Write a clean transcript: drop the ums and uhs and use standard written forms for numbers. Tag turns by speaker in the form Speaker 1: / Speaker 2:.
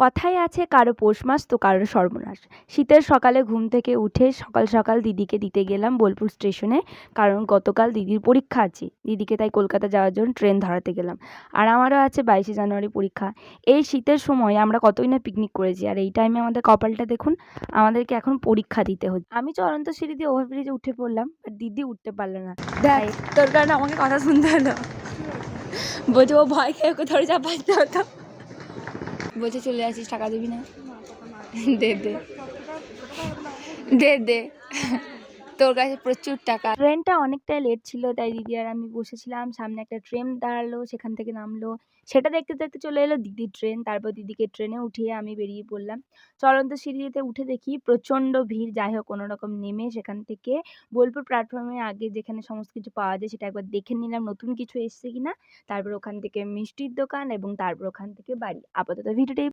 Speaker 1: কথায় আছে কারো পৌষ মাস তো কারো সর্বনাশ। শীতের সকালে ঘুম থেকে উঠে সকাল সকাল দিদিকে দিতে গেলাম বোলপুর স্টেশনে, কারণ গতকাল দিদির পরীক্ষা আছে। দিদিকে তাই কলকাতা যাওয়ার জন্য ট্রেন ধরাতে গেলাম। আর আমারও আছে 22শে জানুয়ারি পরীক্ষা। এই শীতের সময় আমরা কতই না পিকনিক করেছি, আর এই টাইমে আমাদের কপালটা দেখুন, আমাদেরকে এখন পরীক্ষা দিতে হচ্ছে। আমি চলন্ত সিঁড়ি দিয়ে ওভারব্রিজে উঠে পড়লাম, আর দিদি উঠতে পারলো না। দেখ, তোর কারণে আমাকে কথা শুনতে হলো। বলছে ও ভয় খেয়ে ওকে ধরে চাপাইতে হতো। বলছে চলে আসিস, টাকা দিবি না? দে দে দে দে, তোর কাছে প্রচুর টাকা। ট্রেনটা অনেকটাই লেট ছিল, তাই দিদি আর আমি বসেছিলাম। সামনে একটা ট্রেন দাঁড়ালো, সেখান থেকে নামলো। সেটা দেখতে দেখতে চলে এলো দিদির ট্রেন। তারপর দিদিকে ট্রেনে উঠিয়ে আমি বেরিয়ে পড়লাম। চলন্ত সিঁড়িতে উঠে দেখি প্রচণ্ড ভিড়। যাই হোক, কোনো রকম নেমে সেখান থেকে বোলপুর প্ল্যাটফর্মের আগে যেখানে সমস্ত কিছু পাওয়া যায় সেটা একবার দেখে নিলাম, নতুন কিছু এসছে কিনা। তারপর ওখান থেকে মিষ্টির দোকান এবং তারপর ওখান থেকে বাড়ি। আপাতত ভিডিওটি